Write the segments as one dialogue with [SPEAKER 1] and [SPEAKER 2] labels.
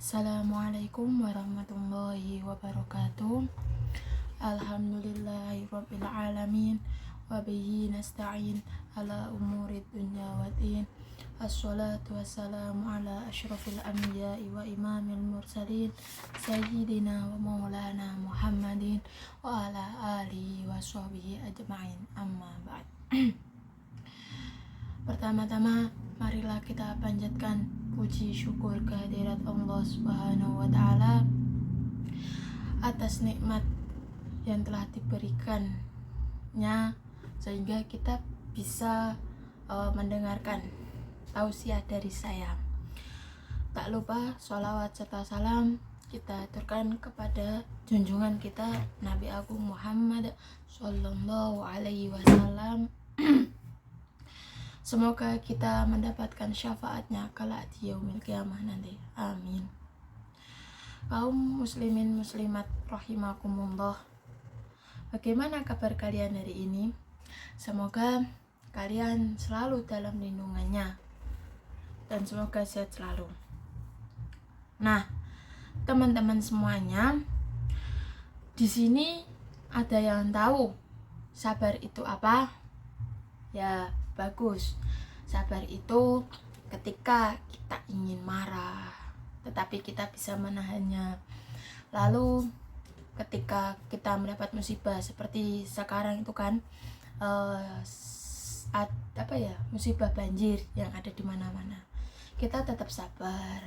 [SPEAKER 1] Assalamualaikum warahmatullahi wabarakatuh. Alhamdulillahirabbil alamin wa bihi nasta'in ala umurid dunya waddin. Assalatu wassalamu ala asyrafil anbiya'i wa imamil mursalin sayyidina wa maulana Muhammadin wa ala alihi wa sahbihi ajma'in, amma ba'd. Pertama-tama marilah kita panjatkan puji syukur kehadirat Allah Subhanahu wa taala atas nikmat yang telah diberikannya sehingga kita bisa mendengarkan tausiah dari saya. Tak lupa sholawat serta salam kita aturkan kepada junjungan kita Nabi Agung Muhammad Sallallahu Alaihi Wasallam. Semoga kita mendapatkan syafaatnya kala di yaumil qiyamah nanti. Amin. Kaum muslimin muslimat rahimakumullah, bagaimana kabar kalian hari ini? Semoga kalian selalu dalam lindungannya dan semoga sehat selalu. Nah, teman-teman semuanya, di sini ada yang tahu sabar itu apa? Ya, bagus. Sabar itu ketika kita ingin marah tetapi kita bisa menahannya. Lalu ketika kita mendapat musibah seperti sekarang itu kan musibah banjir yang ada di mana-mana, kita tetap sabar,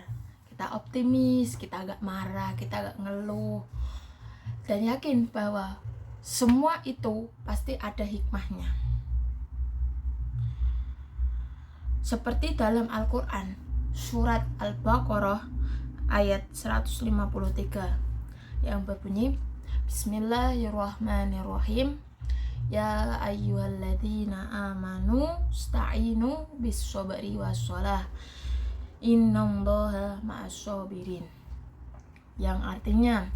[SPEAKER 1] kita optimis, kita agak marah, kita agak ngeluh, dan yakin bahwa semua itu pasti ada hikmahnya. Seperti dalam Al-Quran surat Al-Baqarah ayat 153 yang berbunyi, Bismillahirrahmanirrahim, Ya ayyuhalladzina amanu sta'inu bis-sabri was-shalah innallaha ma'as-sabirin, yang artinya,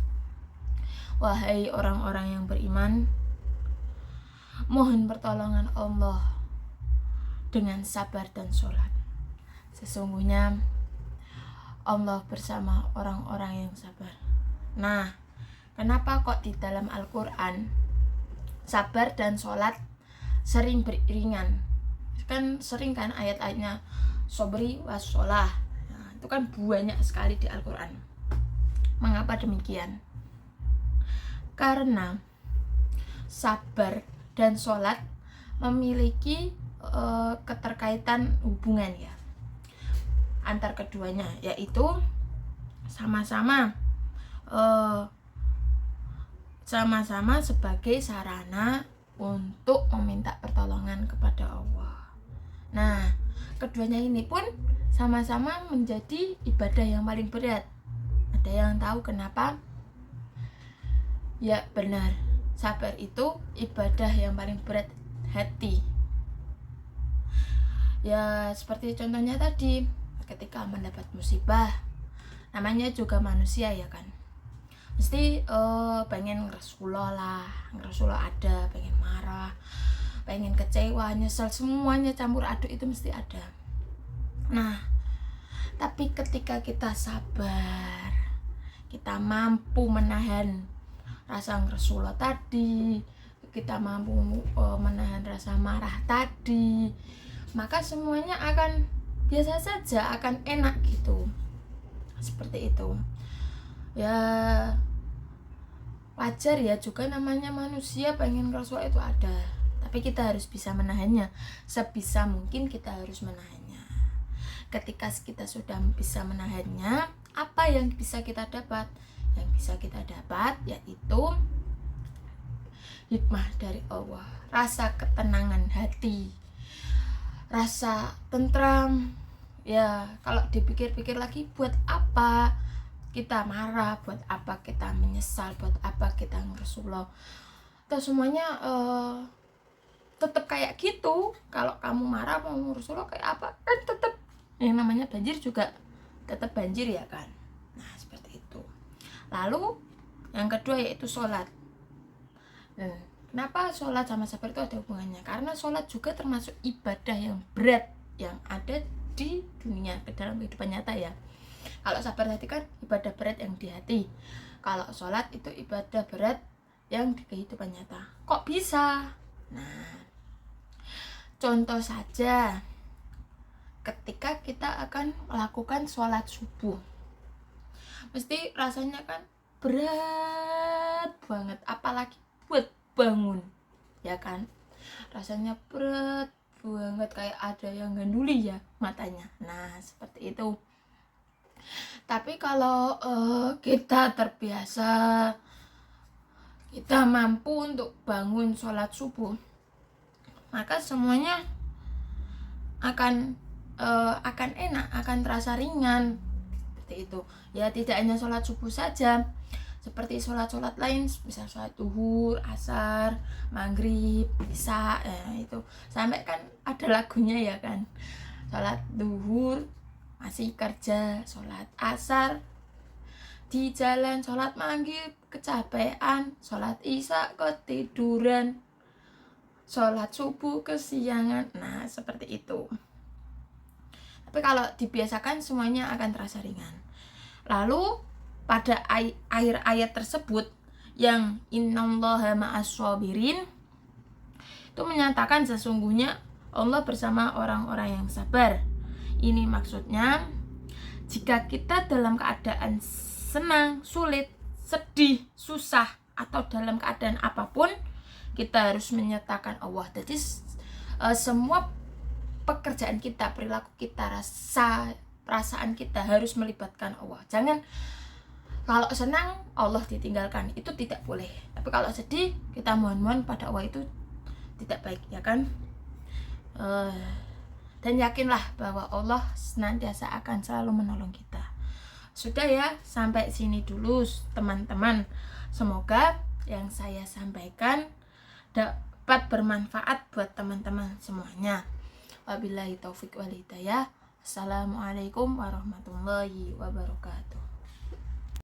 [SPEAKER 1] wahai orang-orang yang beriman, mohon pertolongan Allah dengan sabar dan sholat. Sesungguhnya Allah bersama orang-orang yang sabar. Nah, kenapa kok di dalam Al-Quran sabar dan sholat sering beriringan? Kan sering kan ayat-ayatnya sobri was sholah. Nah, itu kan banyak sekali di Al-Quran. Mengapa demikian? Karena sabar dan sholat memiliki keterkaitan hubungan ya antar keduanya, yaitu sama-sama sebagai sarana untuk meminta pertolongan kepada Allah. Nah, keduanya ini pun sama-sama menjadi ibadah yang paling berat. Ada yang tahu kenapa? Ya benar, sabar itu ibadah yang paling berat hati. Ya seperti contohnya tadi, ketika mendapat musibah, namanya juga manusia ya kan, mesti pengen Rasulullah ada, pengen marah, pengen kecewa, nyesel, semuanya campur aduk itu mesti ada. Nah, tapi ketika kita sabar, kita mampu menahan rasa Rasulullah tadi, kita mampu menahan rasa marah tadi, maka semuanya akan biasa saja, akan enak gitu. Seperti itu. Ya wajar ya juga, namanya manusia pengen Rasulullah itu ada. Tapi kita harus bisa menahannya. Sebisa mungkin kita harus menahannya. Ketika kita sudah bisa menahannya, apa yang bisa kita dapat? Yang bisa kita dapat yaitu hikmah dari Allah, rasa ketenangan hati, rasa tentram. Ya kalau dipikir-pikir lagi, buat apa kita marah, buat apa kita menyesal, buat apa kita Rasulullah, atau semuanya tetap kayak gitu. Kalau kamu marah mau Rasulullah kayak apa, kan tetap yang namanya banjir juga tetap banjir ya kan. Nah seperti itu. Lalu yang kedua yaitu sholat. Kenapa sholat sama sabar itu ada hubungannya? Karena sholat juga termasuk ibadah yang berat yang ada di dunia, ke dalam kehidupan nyata ya. Kalau sabar tadi kan ibadah berat yang di hati, kalau sholat itu ibadah berat yang di kehidupan nyata. Kok bisa? Nah, contoh saja ketika kita akan melakukan sholat subuh, mesti rasanya kan berat banget, apalagi buat bangun, ya kan, rasanya berat banget, kayak ada yang ganduli ya matanya. Nah, seperti itu. Tapi kalau kita terbiasa, kita mampu untuk bangun sholat subuh, maka semuanya akan enak, akan terasa ringan. Seperti itu. Ya, tidak hanya sholat subuh saja, seperti sholat-sholat lain, misal sholat duhur, asar, maghrib, isya, itu sampai kan ada lagunya ya kan. Sholat duhur masih kerja, sholat asar di jalan, sholat maghrib kecapean, sholat isya ketiduran, sholat subuh kesiangan. Nah, seperti itu. Tapi kalau dibiasakan semuanya akan terasa ringan. Lalu pada akhir ayat tersebut yang innallaha ma'as-shabirin itu menyatakan sesungguhnya Allah bersama orang-orang yang sabar. Ini maksudnya jika kita dalam keadaan senang, sulit, sedih, susah, atau dalam keadaan apapun, kita harus menyatakan Allah. Jadi semua pekerjaan kita, perilaku kita, perasaan kita harus melibatkan Allah. Jangan kalau senang Allah ditinggalkan, itu tidak boleh. Tapi kalau sedih kita mohon-mohon pada Allah, itu tidak baik, ya kan. Dan yakinlah bahwa Allah senantiasa akan selalu menolong kita. Sudah ya, sampai sini dulu teman-teman. Semoga yang saya sampaikan dapat bermanfaat buat teman-teman semuanya. Wabillahi taufik wal hidayah. Assalamualaikum warahmatullahi wabarakatuh.